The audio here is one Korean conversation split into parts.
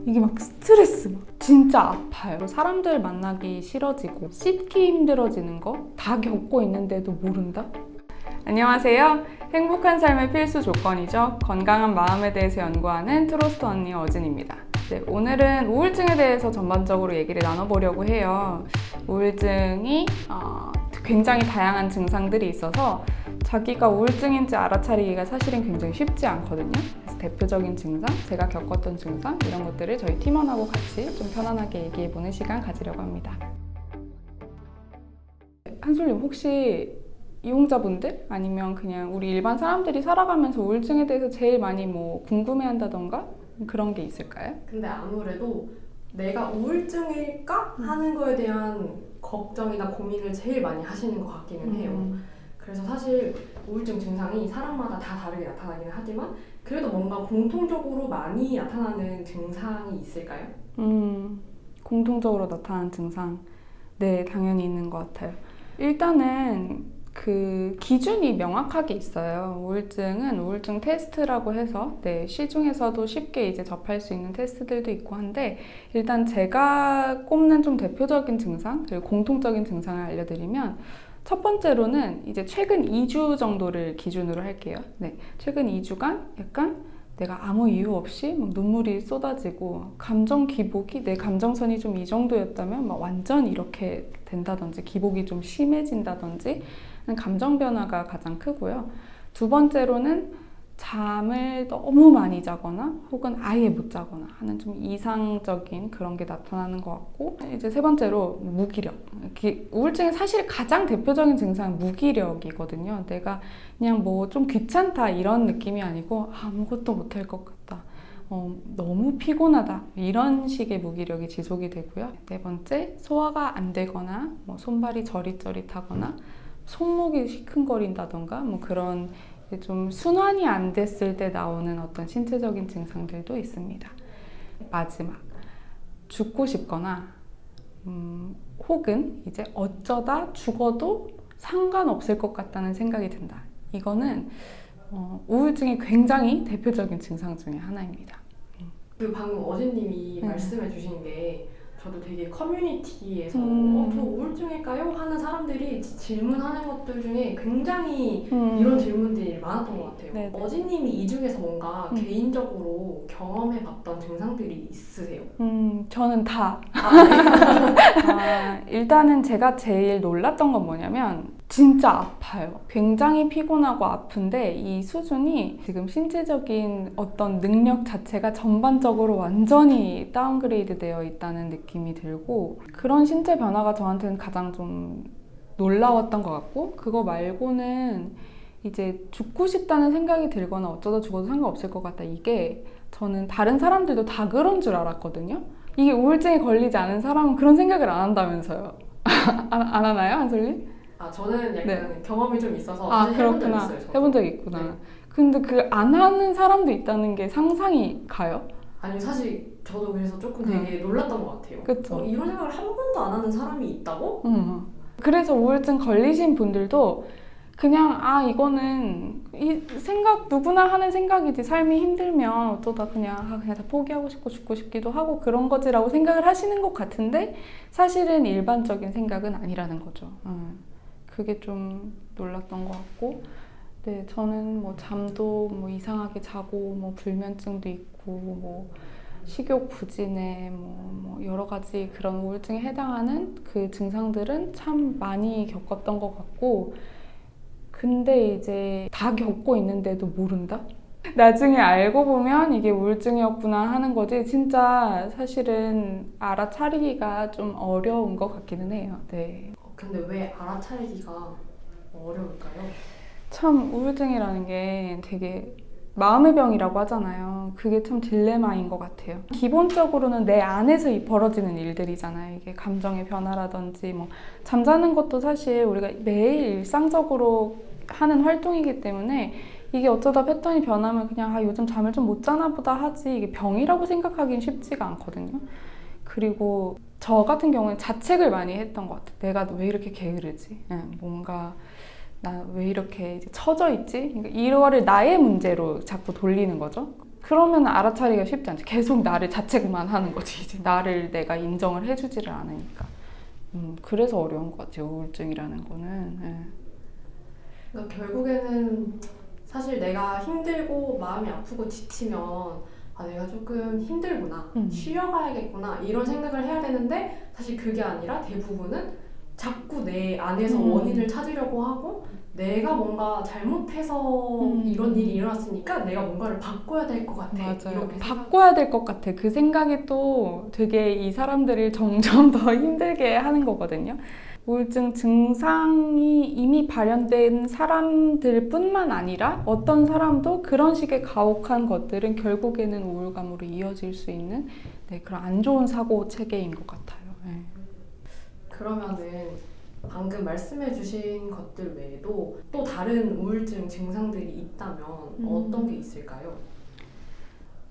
이게 막 스트레스, 막 진짜 아파요. 사람들 만나기 싫어지고 씻기 힘들어지는 거 다 겪고 있는데도 모른다? 안녕하세요. 행복한 삶의 필수 조건이죠. 건강한 마음에 대해서 연구하는 트로스트 언니 어진입니다. 네, 오늘은 우울증에 대해서 전반적으로 얘기를 나눠보려고 해요. 우울증이 굉장히 다양한 증상들이 있어서 자기가 우울증인지 알아차리기가 사실은 굉장히 쉽지 않거든요. 그래서 대표적인 증상, 제가 겪었던 증상 이런 것들을 저희 팀원하고 같이 좀 편안하게 얘기해보는 시간 가지려고 합니다. 한솔님, 혹시 이용자분들 아니면 그냥 우리 일반 사람들이 살아가면서 우울증에 대해서 제일 많이 뭐 궁금해한다던가 그런 게 있을까요? 근데 아무래도 내가 우울증일까 하는 거에 대한 걱정이나 고민을 제일 많이 하시는 것 같기는 해요. 그래서 사실 우울증 증상이 사람마다 다 다르게 나타나기는 하지만 그래도 뭔가 공통적으로 많이 나타나는 증상이 있을까요? 공통적으로 나타나는 증상, 네, 당연히 있는 것 같아요. 일단은 그 기준이 명확하게 있어요. 우울증은 우울증 테스트라고 해서 시중에서도 쉽게 이제 접할 수 있는 테스트들도 있고 한데, 일단 제가 꼽는 좀 대표적인 증상, 그리고 공통적인 증상을 알려드리면, 첫 번째로는 이제 최근 2주 정도를 기준으로 할게요. 네, 최근 2주간 약간 내가 아무 이유 없이 막 눈물이 쏟아지고 감정 기복이, 내 감정선이 좀 이 정도였다면 막 완전 이렇게 된다든지, 기복이 좀 심해진다든지, 감정 변화가 가장 크고요. 두 번째로는 잠을 너무 많이 자거나 혹은 아예 못 자거나 하는 좀 이상적인 그런 게 나타나는 것 같고, 이제 세 번째로 무기력. 우울증의 사실 가장 대표적인 증상은 무기력이거든요. 내가 그냥 뭐 좀 귀찮다 이런 느낌이 아니고 아무것도 못할 것 같다, 너무 피곤하다, 이런 식의 무기력이 지속이 되고요. 네 번째, 소화가 안 되거나 뭐 손발이 저릿저릿하거나 손목이 시큰거린다던가 뭐 그런 좀 순환이 안 됐을 때 나오는 어떤 신체적인 증상들도 있습니다. 마지막, 죽고 싶거나 혹은 이제 어쩌다 죽어도 상관없을 것 같다는 생각이 든다. 이거는 우울증의 굉장히 대표적인 증상 중에 하나입니다. 그 방금 어진님이 말씀해 주신 게 저도 되게 커뮤니티에서 저 우울증일까요? 하는 사람들이 질문하는 것들 중에 굉장히 이런 질문들이 많았던 것 같아요. 네네. 어진님이 이 중에서 뭔가 개인적으로 경험해봤던 증상들이 있으세요? 저는 다. 네. 일단은 제가 제일 놀랐던 건 뭐냐면 진짜 아파요. 굉장히 피곤하고 아픈데 이 수준이 지금 신체적인 어떤 능력 자체가 전반적으로 완전히 다운그레이드 되어 있다는 느낌이 들고, 그런 신체 변화가 저한테는 가장 좀 놀라웠던 것 같고, 그거 말고는 이제 죽고 싶다는 생각이 들거나 어쩌다 죽어도 상관없을 것 같다, 이게 저는 다른 사람들도 다 그런 줄 알았거든요. 이게 우울증에 걸리지 않은 사람은 그런 생각을 안 한다면서요. 안 하나요, 한솔님? 저는 약간 네. 경험이 좀 있어서 사실 해본 적 그렇구나. 있어요. 저도. 해본 적이 있구나. 네. 근데 그 안 하는 사람도 있다는 게 상상이 가요? 아니요, 사실 저도 그래서 조금 되게 놀랐던 것 같아요. 그쵸. 이런 생각을 한 번도 안 하는 사람이 있다고? 그래서 우울증 걸리신 분들도 그냥 이거는 이 생각, 누구나 하는 생각이지, 삶이 힘들면 어쩌다 그냥 다 포기하고 싶고 죽고 싶기도 하고 그런 거지라고 생각을 하시는 것 같은데, 사실은 일반적인 생각은 아니라는 거죠. 그게 좀 놀랐던 것 같고, 네, 저는 뭐 잠도 뭐 이상하게 자고 뭐 불면증도 있고 뭐 식욕 부진에 뭐 여러 가지 그런 우울증에 해당하는 그 증상들은 참 많이 겪었던 것 같고, 근데 이제 다 겪고 있는데도 모른다? 나중에 알고 보면 이게 우울증이었구나 하는 거지, 진짜 사실은 알아차리기가 좀 어려운 것 같기는 해요. 네. 근데 왜 알아차리기가 어려울까요? 참 우울증이라는 게 되게 마음의 병이라고 하잖아요. 그게 참 딜레마인 것 같아요. 기본적으로는 내 안에서 벌어지는 일들이잖아요. 이게 감정의 변화라든지 뭐 잠자는 것도 사실 우리가 매일 일상적으로 하는 활동이기 때문에 이게 어쩌다 패턴이 변하면 그냥 요즘 잠을 좀 못 자나 보다 하지, 이게 병이라고 생각하기는 쉽지가 않거든요. 그리고 저 같은 경우는 자책을 많이 했던 것 같아요. 내가 왜 이렇게 게으르지? 뭔가 나 왜 이렇게 이제 처져 있지? 그러니까 이거를 나의 문제로 자꾸 돌리는 거죠. 그러면 알아차리기가 쉽지 않죠. 계속 나를 자책만 하는 거지. 이제 나를 내가 인정을 해주지를 않으니까. 그래서 어려운 것 같아요. 우울증이라는 거는. 예. 그러니까 결국에는 사실 내가 힘들고 마음이 아프고 지치면 아, 내가 조금 힘들구나, 쉬어가야겠구나 이런 생각을 해야 되는데 사실 그게 아니라 대부분은 자꾸 내 안에서 원인을 찾으려고 하고 내가 뭔가 잘못해서 이런 일이 일어났으니까 내가 뭔가를 바꿔야 될 것 같아. 맞아요. 이렇게 바꿔야 될 것 같아. 그 생각이 또 되게 이 사람들을 점점 더 힘들게 하는 거거든요. 우울증 증상이 이미 발현된 사람들 뿐만 아니라 어떤 사람도 그런 식의 가혹한 것들은 결국에는 우울감으로 이어질 수 있는 그런 안 좋은 사고 체계인 것 같아요. 네. 그러면은 방금 말씀해주신 것들 외에도 또 다른 우울증 증상들이 있다면 어떤 게 있을까요?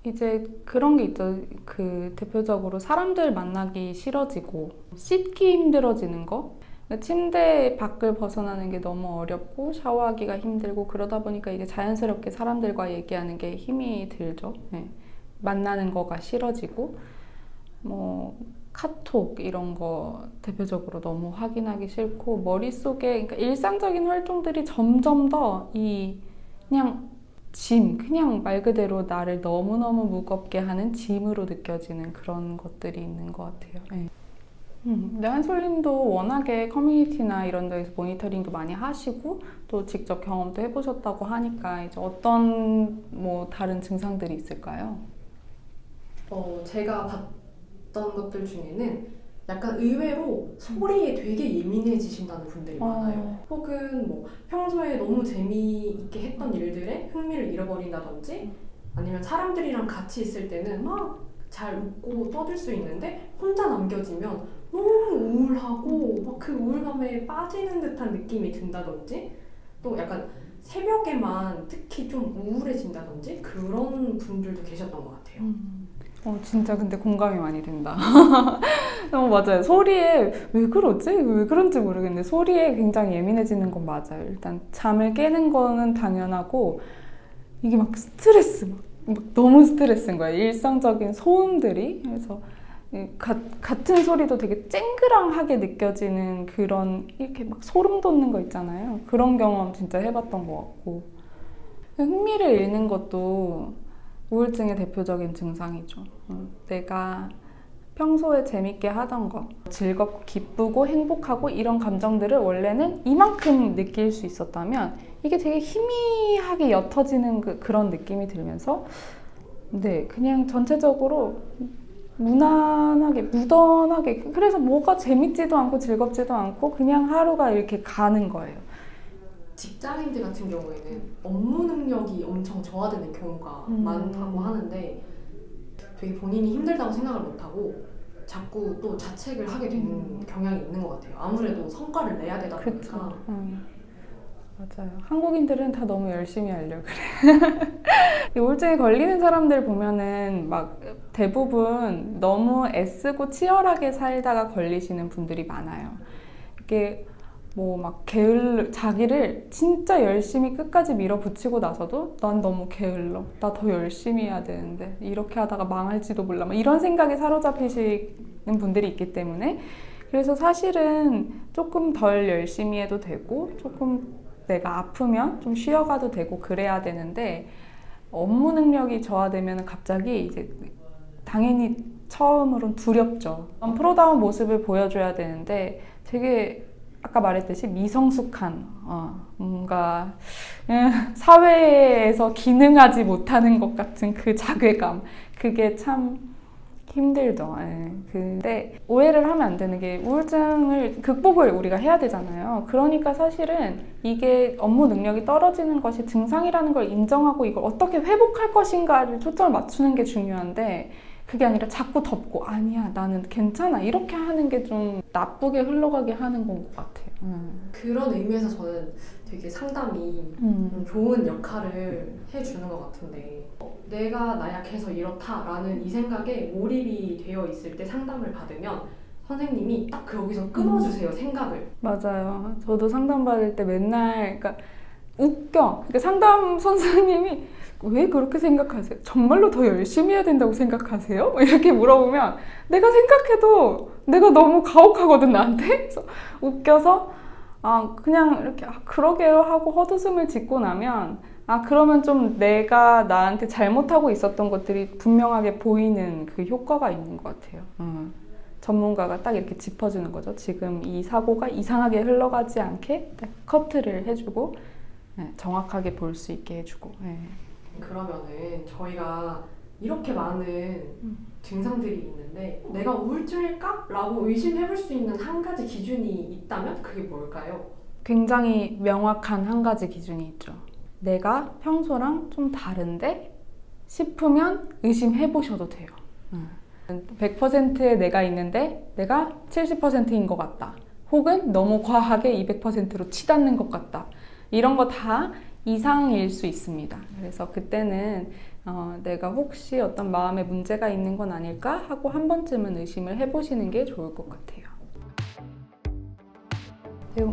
이제 그런 게 있죠. 그 대표적으로 사람들 만나기 싫어지고 씻기 힘들어지는 거. 그러니까 침대 밖을 벗어나는 게 너무 어렵고 샤워하기가 힘들고 그러다 보니까 이제 자연스럽게 사람들과 얘기하는 게 힘이 들죠. 네. 만나는 거가 싫어지고 뭐 카톡 이런 거 대표적으로 너무 확인하기 싫고 머릿속에 그러니까 일상적인 활동들이 점점 더 그냥 그냥 말 그대로 나를 너무너무 무겁게 하는 짐으로 느껴지는 그런 것들이 있는 것 같아요. 네. 근데 한솔님도 워낙에 커뮤니티나 이런 데에서 모니터링도 많이 하시고 또 직접 경험도 해보셨다고 하니까 이제 어떤 뭐 다른 증상들이 있을까요? 제가 봤던 것들 중에는 약간 의외로 소리에 되게 예민해지신다는 분들이 많아요. 혹은 뭐 평소에 너무 재미있게 했던 일들에 흥미를 잃어버린다든지 아니면 사람들이랑 같이 있을 때는 막 잘 웃고 떠들 수 있는데 혼자 남겨지면 너무 우울하고 막 그 우울감에 빠지는 듯한 느낌이 든다든지 또 약간 새벽에만 특히 좀 우울해진다든지 그런 분들도 계셨던 것 같아요. 진짜 근데 공감이 많이 된다. 맞아요. 소리에 왜 그러지? 왜 그런지 모르겠는데 소리에 굉장히 예민해지는 건 맞아요. 일단 잠을 깨는 거는 당연하고 이게 막 스트레스 막 너무 스트레스인 거야. 일상적인 소음들이. 그래서 같은 소리도 되게 쨍그랑하게 느껴지는 그런 이렇게 막 소름 돋는 거 있잖아요. 그런 경험 진짜 해봤던 것 같고 흥미를 잃는 것도 우울증의 대표적인 증상이죠. 내가 평소에 재밌게 하던 거, 즐겁고 기쁘고 행복하고 이런 감정들을 원래는 이만큼 느낄 수 있었다면 이게 되게 희미하게 옅어지는 그런 느낌이 들면서 그냥 전체적으로 무난하게, 무던하게 그래서 뭐가 재밌지도 않고 즐겁지도 않고 그냥 하루가 이렇게 가는 거예요. 직장인들 같은 경우에는 업무 능력이 엄청 저하되는 경우가 많다고 하는데 되게 본인이 힘들다고 생각을 못하고 자꾸 또 자책을 하게 되는 경향이 있는 것 같아요. 아무래도 성과를 내야 되다 보니까. 맞아요. 한국인들은 다 너무 열심히 하려고 그래. 우울증에 걸리는 사람들 보면은 막 대부분 너무 애쓰고 치열하게 살다가 걸리시는 분들이 많아요. 이게 뭐 막 자기를 진짜 열심히 끝까지 밀어붙이고 나서도 난 너무 게을러. 나 더 열심히 해야 되는데 이렇게 하다가 망할지도 몰라. 막 이런 생각에 사로잡히시는 분들이 있기 때문에 그래서 사실은 조금 덜 열심히 해도 되고 조금 내가 아프면 좀 쉬어가도 되고 그래야 되는데 업무 능력이 저하되면 갑자기 이제 당연히 처음으로는 두렵죠. 프로다운 모습을 보여줘야 되는데 되게 아까 말했듯이 미성숙한 뭔가 사회에서 기능하지 못하는 것 같은 그 자괴감 그게 참 힘들죠. 근데 오해를 하면 안 되는 게 우울증을 극복을 우리가 해야 되잖아요. 그러니까 사실은 이게 업무 능력이 떨어지는 것이 증상이라는 걸 인정하고 이걸 어떻게 회복할 것인가를 초점을 맞추는 게 중요한데 그게 아니라 자꾸 덮고 아니야 나는 괜찮아 이렇게 하는 게 좀 나쁘게 흘러가게 하는 건 것 같아요. 그런 의미에서 저는 되게 상담이 좋은 역할을 해주는 것 같은데 내가 나약해서 이렇다라는 이 생각에 몰입이 되어 있을 때 상담을 받으면 선생님이 딱 거기서 끊어주세요 생각을. 맞아요. 저도 상담받을 때 맨날 그러니까 웃겨. 그러니까 상담 선생님이 왜 그렇게 생각하세요? 정말로 더 열심히 해야 된다고 생각하세요? 이렇게 물어보면 내가 생각해도 내가 너무 가혹하거든, 나한테. 그래서 웃겨서 그냥 이렇게 그러게요 하고 헛웃음을 짓고 나면 그러면 좀 내가 나한테 잘못하고 있었던 것들이 분명하게 보이는 그 효과가 있는 것 같아요. 전문가가 딱 이렇게 짚어주는 거죠. 지금 이 사고가 이상하게 흘러가지 않게 딱 커트를 해주고 정확하게 볼 수 있게 해주고. 그러면은 저희가 이렇게 많은 증상들이 있는데 내가 우울증일까? 라고 의심해볼 수 있는 한 가지 기준이 있다면 그게 뭘까요? 굉장히 명확한 한 가지 기준이 있죠. 내가 평소랑 좀 다른데 싶으면 의심해보셔도 돼요. 100%의 내가 있는데 내가 70%인 것 같다. 혹은 너무 과하게 200%로 치닫는 것 같다. 이런 거 다 이상일 수 있습니다. 그래서 그때는 내가 혹시 어떤 마음에 문제가 있는 건 아닐까 하고 한 번쯤은 의심을 해보시는 게 좋을 것 같아요.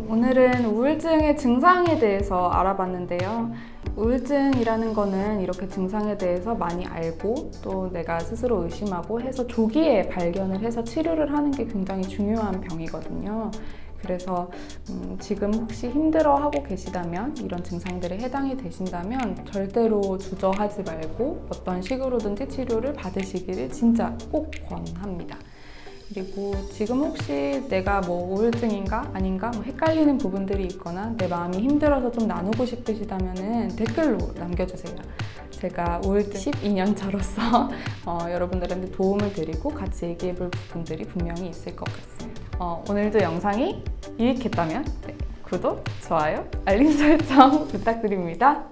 오늘은 우울증의 증상에 대해서 알아봤는데요. 우울증이라는 거는 이렇게 증상에 대해서 많이 알고 또 내가 스스로 의심하고 해서 조기에 발견을 해서 치료를 하는 게 굉장히 중요한 병이거든요. 그래서 지금 혹시 힘들어하고 계시다면, 이런 증상들에 해당이 되신다면 절대로 주저하지 말고 어떤 식으로든지 치료를 받으시기를 진짜 꼭 권합니다. 그리고 지금 혹시 내가 뭐 우울증인가 아닌가 헷갈리는 부분들이 있거나 내 마음이 힘들어서 좀 나누고 싶으시다면 댓글로 남겨주세요. 제가 우울증 12년차로서 여러분들한테 도움을 드리고 같이 얘기해 볼 부분들이 분명히 있을 것 같습니다. 오늘도 영상이 유익했다면 구독, 좋아요, 알림 설정 부탁드립니다.